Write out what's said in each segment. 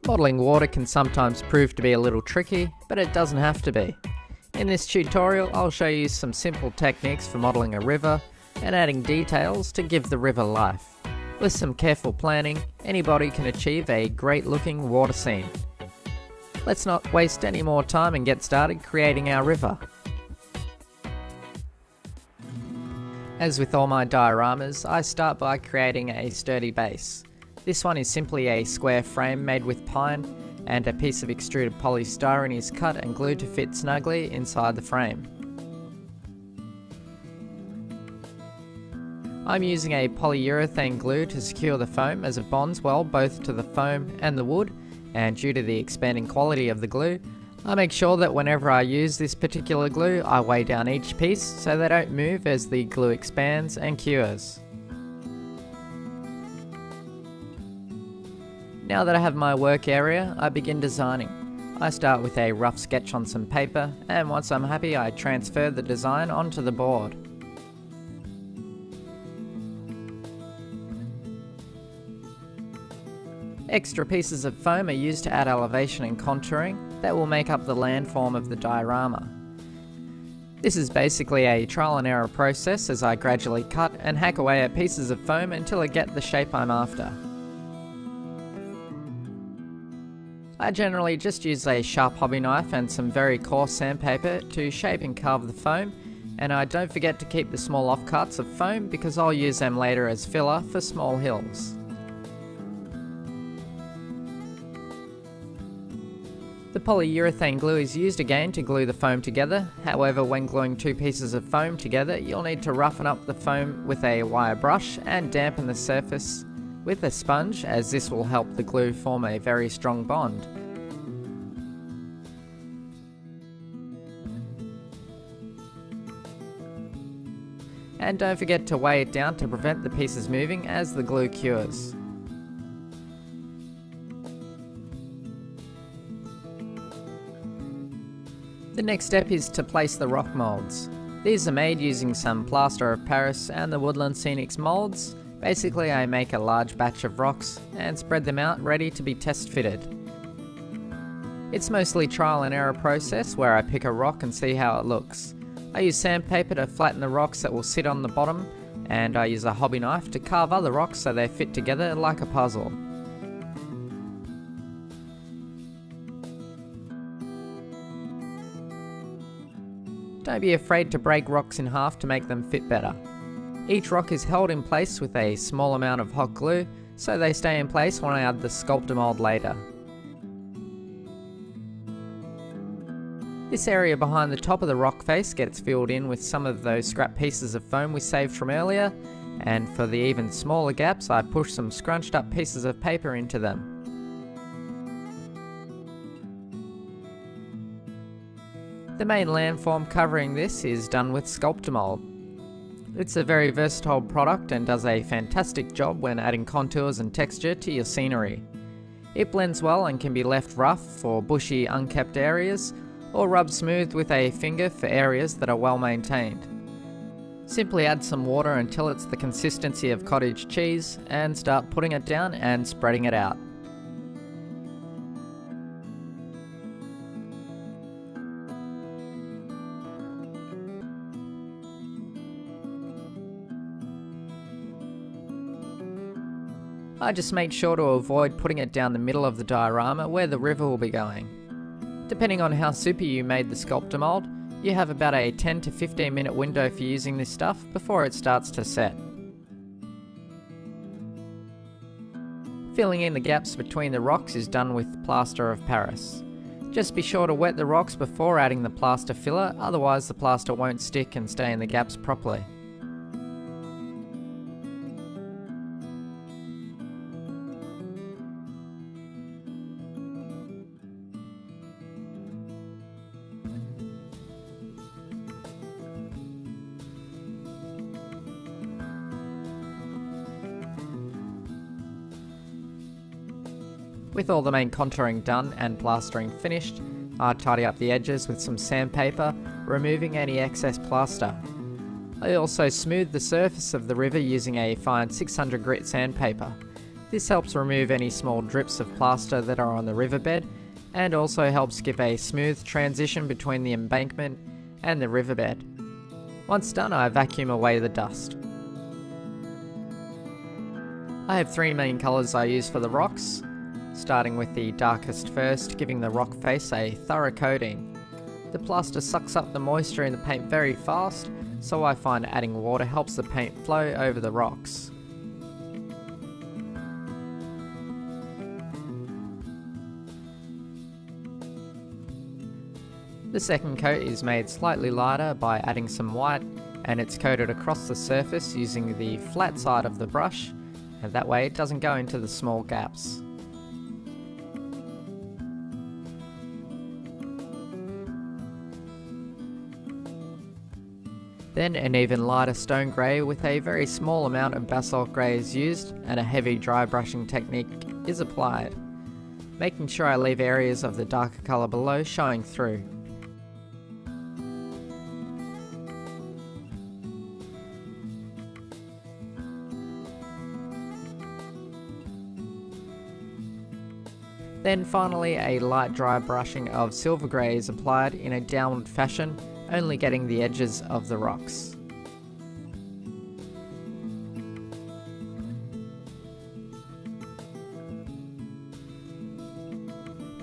Modelling water can sometimes prove to be a little tricky, but it doesn't have to be. In this tutorial, I'll show you some simple techniques for modelling a river and adding details to give the river life. With some careful planning, anybody can achieve a great looking water scene. Let's not waste any more time and get started creating our river. As with all my dioramas, I start by creating a sturdy base. This one is simply a square frame made with pine, and a piece of extruded polystyrene is cut and glued to fit snugly inside the frame. I'm using a polyurethane glue to secure the foam as it bonds well both to the foam and the wood, and due to the expanding quality of the glue, I make sure that whenever I use this particular glue, I weigh down each piece so they don't move as the glue expands and cures. Now that I have my work area, I begin designing. I start with a rough sketch on some paper, and once I'm happy, I transfer the design onto the board. Extra pieces of foam are used to add elevation and contouring that will make up the landform of the diorama. This is basically a trial and error process as I gradually cut and hack away at pieces of foam until I get the shape I'm after. I generally just use a sharp hobby knife and some very coarse sandpaper to shape and carve the foam, and I don't forget to keep the small offcuts of foam because I'll use them later as filler for small hills. The polyurethane glue is used again to glue the foam together. However, when gluing two pieces of foam together, you'll need to roughen up the foam with a wire brush and dampen the surface with a sponge, as this will help the glue form a very strong bond. And don't forget to weigh it down to prevent the pieces moving as the glue cures. The next step is to place the rock moulds. These are made using some plaster of Paris and the Woodland Scenics moulds. Basically, I make a large batch of rocks and spread them out ready to be test fitted. It's mostly trial and error process where I pick a rock and see how it looks. I use sandpaper to flatten the rocks that will sit on the bottom, and I use a hobby knife to carve other rocks so they fit together like a puzzle. Don't be afraid to break rocks in half to make them fit better. Each rock is held in place with a small amount of hot glue, so they stay in place when I add the sculptor mold later. This area behind the top of the rock face gets filled in with some of those scrap pieces of foam we saved from earlier, and for the even smaller gaps I push some scrunched up pieces of paper into them. The main landform covering this is done with sculptor mold. It's a very versatile product and does a fantastic job when adding contours and texture to your scenery. It blends well and can be left rough for bushy, unkept areas, or rubbed smooth with a finger for areas that are well maintained. Simply add some water until it's the consistency of cottage cheese and start putting it down and spreading it out. I just made sure to avoid putting it down the middle of the diorama where the river will be going. Depending on how super you made the sculptor mold, you have about a 10 to 15 minute window for using this stuff before it starts to set. Filling in the gaps between the rocks is done with plaster of Paris. Just be sure to wet the rocks before adding the plaster filler, otherwise the plaster won't stick and stay in the gaps properly. With all the main contouring done and plastering finished, I tidy up the edges with some sandpaper, removing any excess plaster. I also smooth the surface of the river using a fine 600 grit sandpaper. This helps remove any small drips of plaster that are on the riverbed and also helps give a smooth transition between the embankment and the riverbed. Once done, I vacuum away the dust. I have three main colours I use for the rocks, starting with the darkest first, giving the rock face a thorough coating. The plaster sucks up the moisture in the paint very fast, so I find adding water helps the paint flow over the rocks. The second coat is made slightly lighter by adding some white, and it's coated across the surface using the flat side of the brush, and that way it doesn't go into the small gaps. Then an even lighter stone grey with a very small amount of basalt grey is used, and a heavy dry brushing technique is applied, making sure I leave areas of the darker colour below showing through. Then finally a light dry brushing of silver grey is applied in a downward fashion, only getting the edges of the rocks.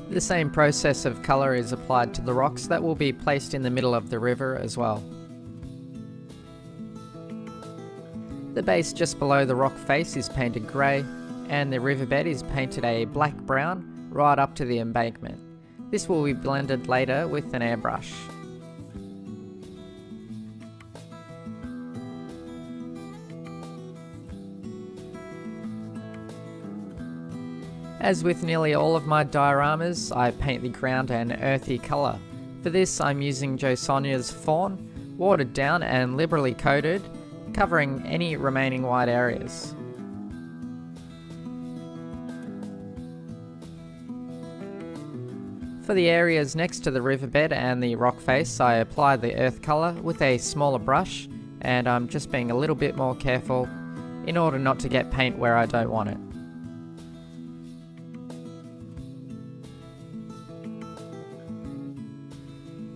The same process of colour is applied to the rocks that will be placed in the middle of the river as well. The base just below the rock face is painted grey, and the riverbed is painted a black-brown right up to the embankment. This will be blended later with an airbrush. As with nearly all of my dioramas, I paint the ground an earthy colour. For this I'm using Jo Sonja's Fawn, watered down and liberally coated, covering any remaining white areas. For the areas next to the riverbed and the rock face, I apply the earth colour with a smaller brush, and I'm just being a little bit more careful in order not to get paint where I don't want it.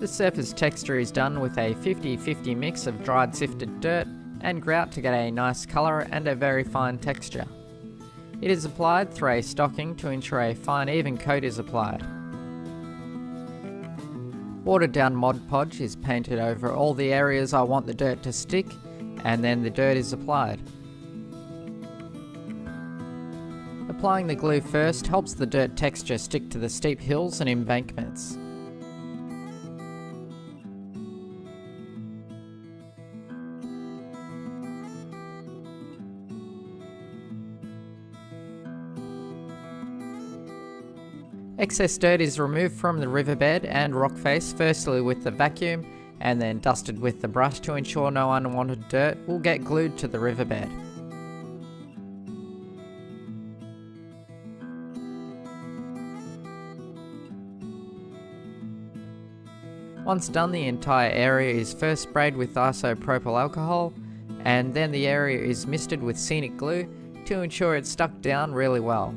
The surface texture is done with a 50-50 mix of dried sifted dirt and grout to get a nice colour and a very fine texture. It is applied through a stocking to ensure a fine even coat is applied. Watered down Mod Podge is painted over all the areas I want the dirt to stick, and then the dirt is applied. Applying the glue first helps the dirt texture stick to the steep hills and embankments. Excess dirt is removed from the riverbed and rock face, firstly with the vacuum and then dusted with the brush to ensure no unwanted dirt will get glued to the riverbed. Once done, the entire area is first sprayed with isopropyl alcohol, and then the area is misted with scenic glue to ensure it's stuck down really well.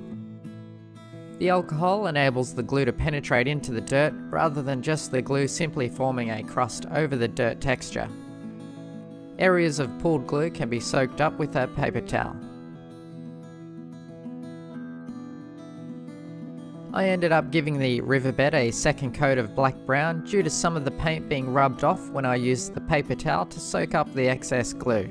The alcohol enables the glue to penetrate into the dirt rather than just the glue simply forming a crust over the dirt texture. Areas of pooled glue can be soaked up with a paper towel. I ended up giving the riverbed a second coat of black-brown due to some of the paint being rubbed off when I used the paper towel to soak up the excess glue.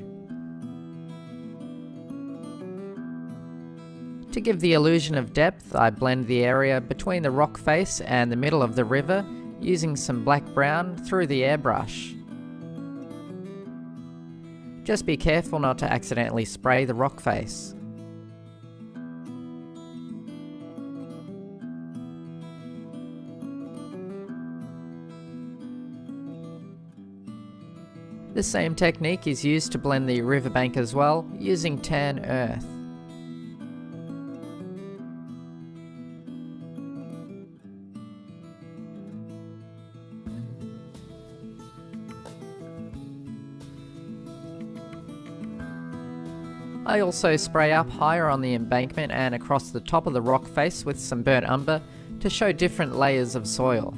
To give the illusion of depth, I blend the area between the rock face and the middle of the river using some black-brown through the airbrush. Just be careful not to accidentally spray the rock face. The same technique is used to blend the riverbank as well, using tan earth. I also spray up higher on the embankment and across the top of the rock face with some burnt umber to show different layers of soil.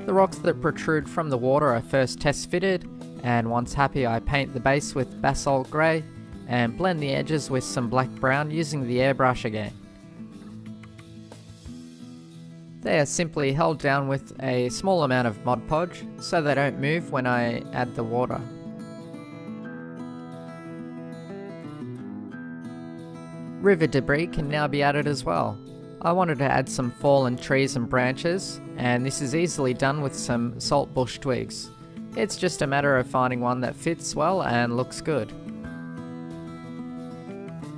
The rocks that protrude from the water are first test fitted, and once happy I paint the base with basalt grey and blend the edges with some black brown using the airbrush again. They are simply held down with a small amount of Mod Podge so they don't move when I add the water. River debris can now be added as well. I wanted to add some fallen trees and branches, and this is easily done with some salt bush twigs. It's just a matter of finding one that fits well and looks good.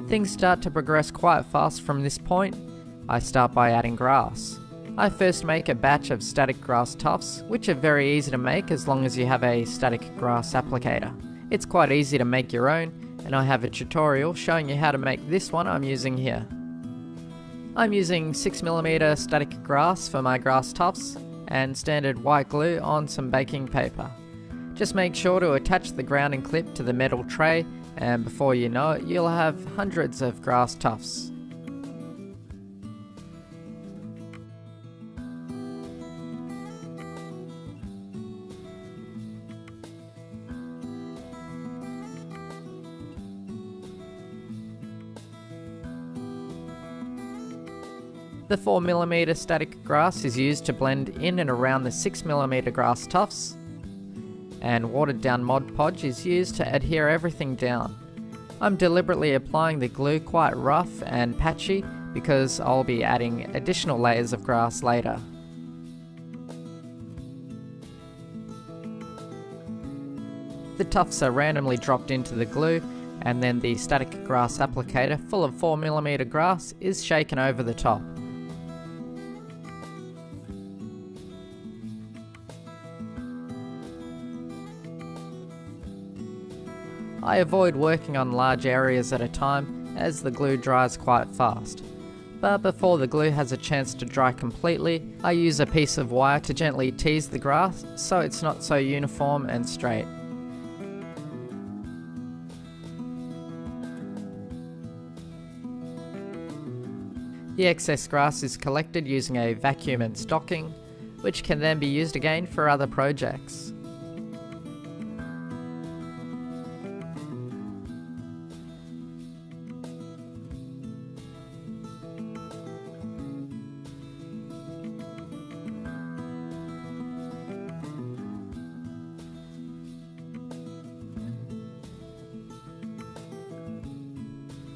Things start to progress quite fast from this point. I start by adding grass. I first make a batch of static grass tufts, which are very easy to make as long as you have a static grass applicator. It's quite easy to make your own, and I have a tutorial showing you how to make this one I'm using here. I'm using 6mm static grass for my grass tufts and standard white glue on some baking paper. Just make sure to attach the grounding clip to the metal tray, and before you know it, you'll have hundreds of grass tufts. The 4mm static grass is used to blend in and around the 6mm grass tufts, and watered down Mod Podge is used to adhere everything down. I'm deliberately applying the glue quite rough and patchy because I'll be adding additional layers of grass later. The tufts are randomly dropped into the glue, and then the static grass applicator full of 4mm grass is shaken over the top. I avoid working on large areas at a time as the glue dries quite fast. But before the glue has a chance to dry completely, I use a piece of wire to gently tease the grass so it's not so uniform and straight. The excess grass is collected using a vacuum and stocking, which can then be used again for other projects.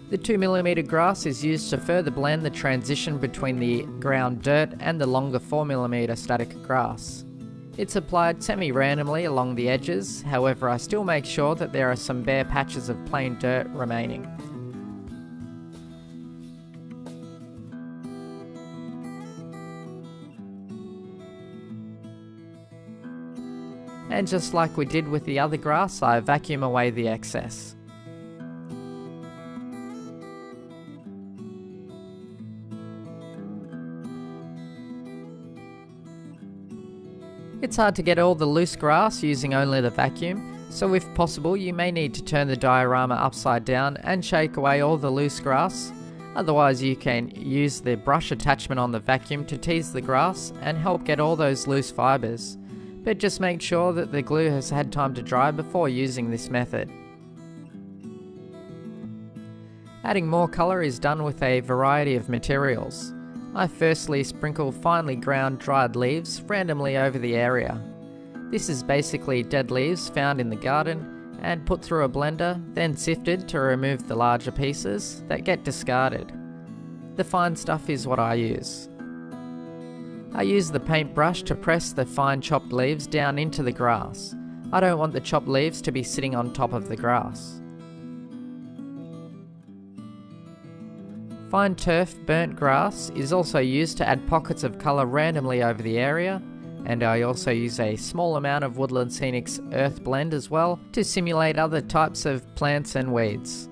The 2mm grass is used to further blend the transition between the ground dirt and the longer 4mm static grass. It's applied semi-randomly along the edges, however I still make sure that there are some bare patches of plain dirt remaining. And just like we did with the other grass, I vacuum away the excess. It's hard to get all the loose grass using only the vacuum, so if possible you may need to turn the diorama upside down and shake away all the loose grass. Otherwise you can use the brush attachment on the vacuum to tease the grass and help get all those loose fibres, but just make sure that the glue has had time to dry before using this method. Adding more colour is done with a variety of materials. I firstly sprinkle finely ground dried leaves randomly over the area. This is basically dead leaves found in the garden and put through a blender, then sifted to remove the larger pieces that get discarded. The fine stuff is what I use. I use the paintbrush to press the fine chopped leaves down into the grass. I don't want the chopped leaves to be sitting on top of the grass. Fine turf burnt grass is also used to add pockets of colour randomly over the area, and I also use a small amount of Woodland Scenics earth blend as well to simulate other types of plants and weeds.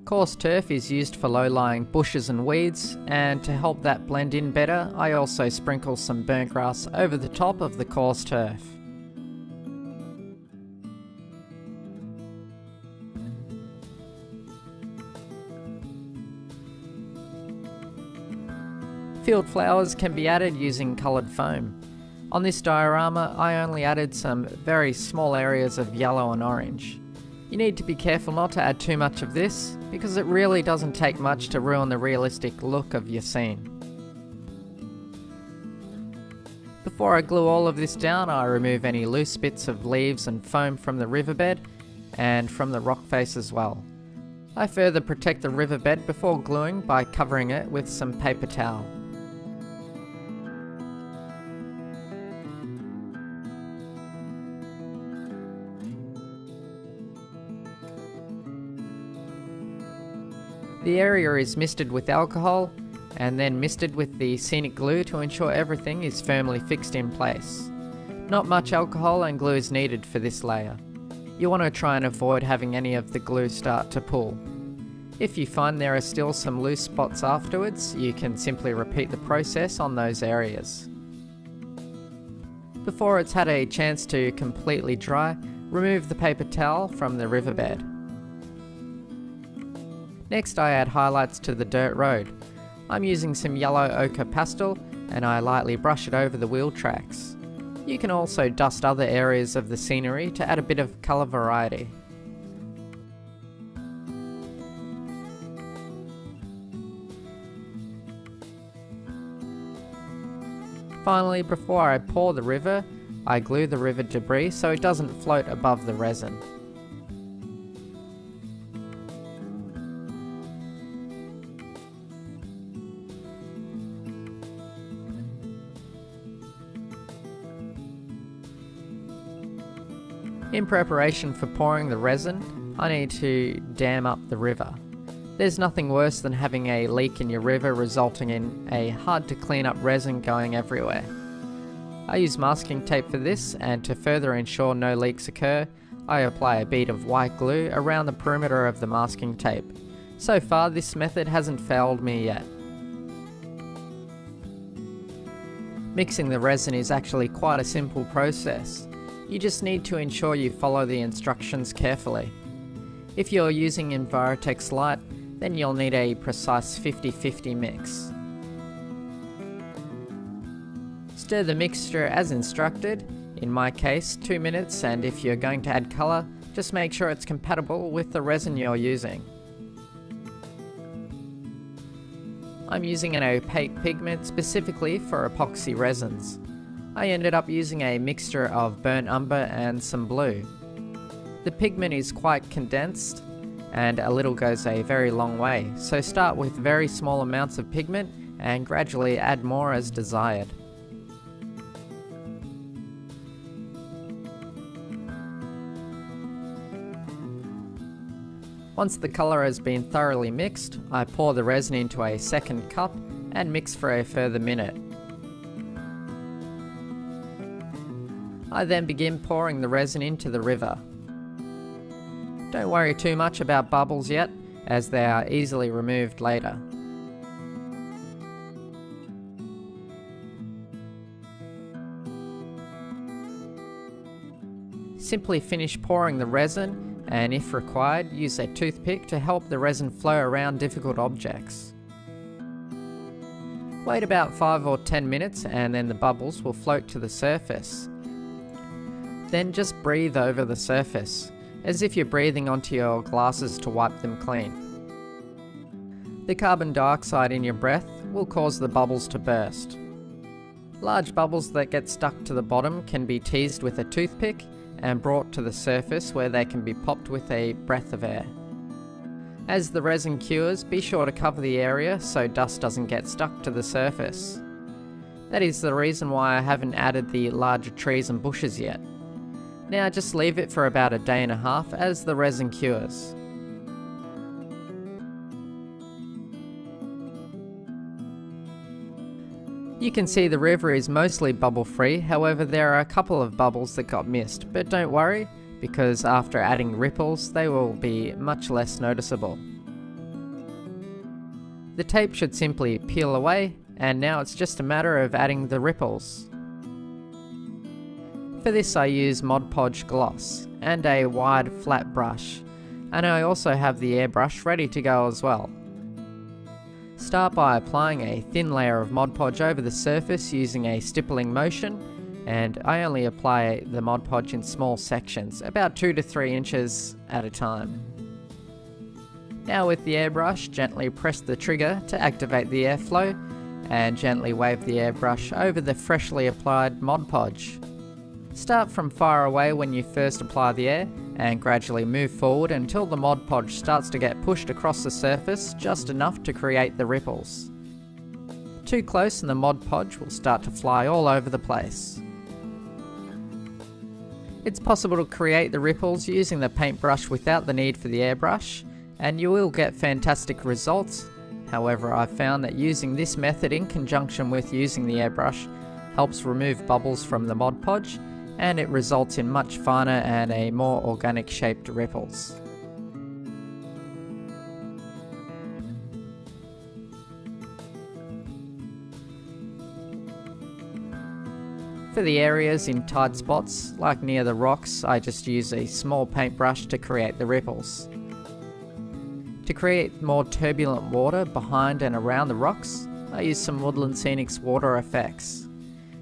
Coarse turf is used for low-lying bushes and weeds, and to help that blend in better, I also sprinkle some burnt grass over the top of the coarse turf. Field flowers can be added using coloured foam. On this diorama, I only added some very small areas of yellow and orange. You need to be careful not to add too much of this, because it really doesn't take much to ruin the realistic look of your scene. Before I glue all of this down, I remove any loose bits of leaves and foam from the riverbed, and from the rock face as well. I further protect the riverbed before gluing by covering it with some paper towel. The area is misted with alcohol, and then misted with the scenic glue to ensure everything is firmly fixed in place. Not much alcohol and glue is needed for this layer. You want to try and avoid having any of the glue start to pull. If you find there are still some loose spots afterwards, you can simply repeat the process on those areas. Before it's had a chance to completely dry, remove the paper towel from the riverbed. Next, I add highlights to the dirt road. I'm using some yellow ochre pastel, and I lightly brush it over the wheel tracks. You can also dust other areas of the scenery to add a bit of colour variety. Finally, before I pour the river, I glue the river debris so it doesn't float above the resin. In preparation for pouring the resin, I need to dam up the river. There's nothing worse than having a leak in your river resulting in a hard to clean up resin going everywhere. I use masking tape for this, and to further ensure no leaks occur, I apply a bead of white glue around the perimeter of the masking tape. So far, this method hasn't failed me yet. Mixing the resin is actually quite a simple process. You just need to ensure you follow the instructions carefully. If you're using Envirotex Light, then you'll need a precise 50-50 mix. Stir the mixture as instructed, in my case 2 minutes, and if you're going to add colour, just make sure it's compatible with the resin you're using. I'm using an opaque pigment specifically for epoxy resins. I ended up using a mixture of burnt umber and some blue. The pigment is quite condensed, and a little goes a very long way, so start with very small amounts of pigment and gradually add more as desired. Once the colour has been thoroughly mixed, I pour the resin into a second cup and mix for a further minute. I then begin pouring the resin into the river. Don't worry too much about bubbles yet, as they are easily removed later. Simply finish pouring the resin, and if required, use a toothpick to help the resin flow around difficult objects. Wait about 5 or 10 minutes and then the bubbles will float to the surface. Then just breathe over the surface, as if you're breathing onto your glasses to wipe them clean. The carbon dioxide in your breath will cause the bubbles to burst. Large bubbles that get stuck to the bottom can be teased with a toothpick and brought to the surface where they can be popped with a breath of air. As the resin cures, be sure to cover the area so dust doesn't get stuck to the surface. That is the reason why I haven't added the larger trees and bushes yet. Now just leave it for about a day and a half as the resin cures. You can see the river is mostly bubble free, however there are a couple of bubbles that got missed, but don't worry, because after adding ripples they will be much less noticeable. The tape should simply peel away, and now it's just a matter of adding the ripples. For this I use Mod Podge Gloss and a wide flat brush, and I also have the airbrush ready to go as well. Start by applying a thin layer of Mod Podge over the surface using a stippling motion, and I only apply the Mod Podge in small sections, about 2 to 3 inches at a time. Now with the airbrush, gently press the trigger to activate the airflow, and gently wave the airbrush over the freshly applied Mod Podge. Start from far away when you first apply the air, and gradually move forward until the Mod Podge starts to get pushed across the surface just enough to create the ripples. Too close and the Mod Podge will start to fly all over the place. It's possible to create the ripples using the paintbrush without the need for the airbrush, and you will get fantastic results. However, I've found that using this method in conjunction with using the airbrush helps remove bubbles from the Mod Podge, and it results in much finer and a more organic shaped ripples. For the areas in tight spots, like near the rocks, I just use a small paintbrush to create the ripples. To create more turbulent water behind and around the rocks, I use some Woodland Scenics water effects.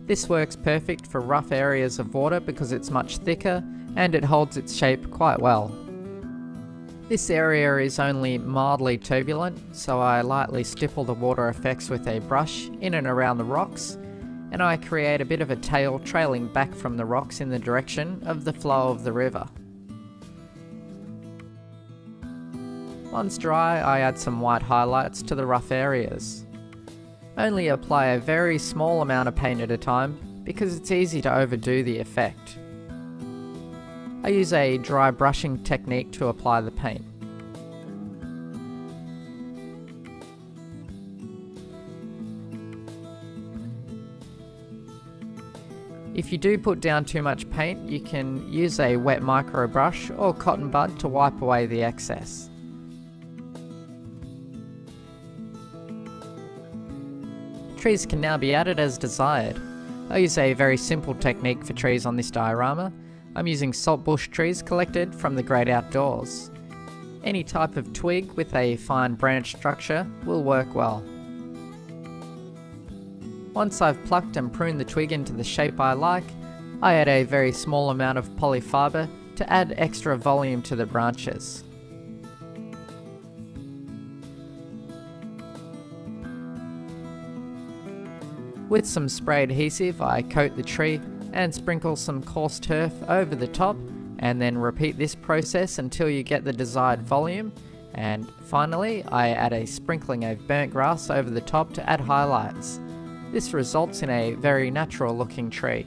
This works perfect for rough areas of water because it's much thicker and it holds its shape quite well. This area is only mildly turbulent, so I lightly stipple the water effects with a brush in and around the rocks, and I create a bit of a tail trailing back from the rocks in the direction of the flow of the river. Once dry, I add some white highlights to the rough areas. Only apply a very small amount of paint at a time because it's easy to overdo the effect. I use a dry brushing technique to apply the paint. If you do put down too much paint, you can use a wet micro brush or cotton bud to wipe away the excess. Trees can now be added as desired. I use a very simple technique for trees on this diorama. I'm using saltbush trees collected from the great outdoors. Any type of twig with a fine branch structure will work well. Once I've plucked and pruned the twig into the shape I like, I add a very small amount of polyfiber to add extra volume to the branches. With some spray adhesive, I coat the tree and sprinkle some coarse turf over the top, and then repeat this process until you get the desired volume. And finally, I add a sprinkling of burnt grass over the top to add highlights. This results in a very natural looking tree.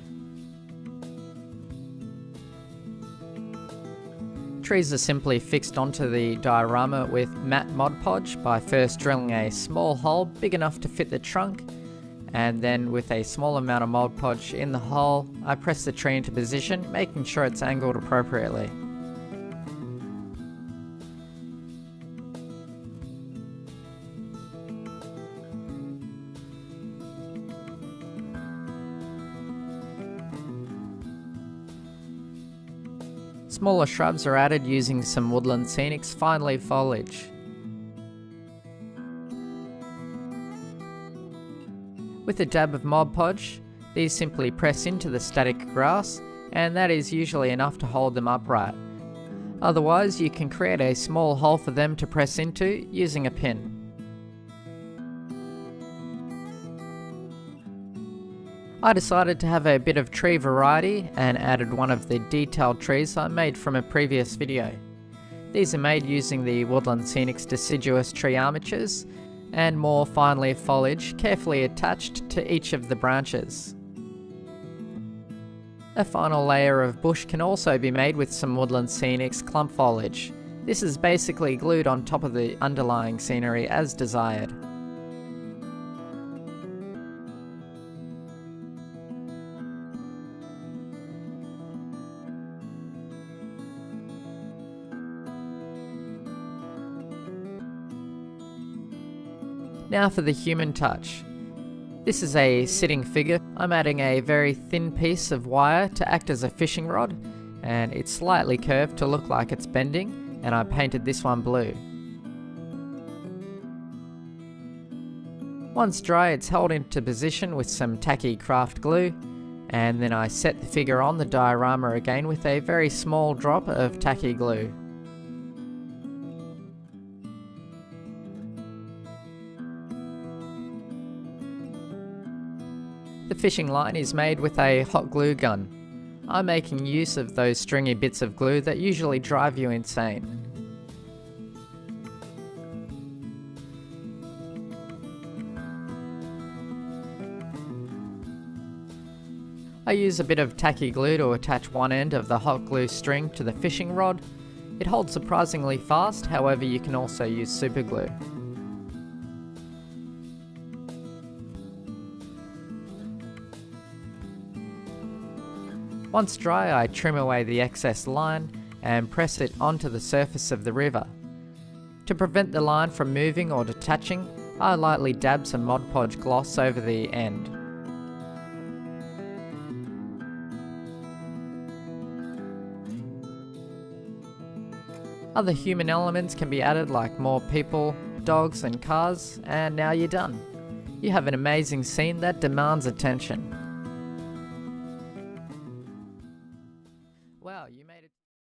Trees are simply fixed onto the diorama with matte Mod Podge by first drilling a small hole big enough to fit the trunk, and then with a small amount of Mod Podge in the hole, I press the tree into position, making sure it's angled appropriately. Smaller shrubs are added using some Woodland Scenics fine leaf foliage. With a dab of Mod Podge, these simply press into the static grass, and that is usually enough to hold them upright. Otherwise, you can create a small hole for them to press into using a pin. I decided to have a bit of tree variety and added one of the detailed trees I made from a previous video. These are made using the Woodland Scenics deciduous tree armatures and more fine leaf foliage carefully attached to each of the branches. A final layer of bush can also be made with some Woodland Scenics clump foliage. This is basically glued on top of the underlying scenery as desired. Now for the human touch. This is a sitting figure. I'm adding a very thin piece of wire to act as a fishing rod, and it's slightly curved to look like it's bending, and I painted this one blue. Once dry, it's held into position with some tacky craft glue, and then I set the figure on the diorama again with a very small drop of tacky glue. The fishing line is made with a hot glue gun. I'm making use of those stringy bits of glue that usually drive you insane. I use a bit of tacky glue to attach one end of the hot glue string to the fishing rod. It holds surprisingly fast, however you can also use super glue. Once dry, I trim away the excess line and press it onto the surface of the river. To prevent the line from moving or detaching, I lightly dab some Mod Podge gloss over the end. Other human elements can be added, like more people, dogs and cars, and now you're done. You have an amazing scene that demands attention.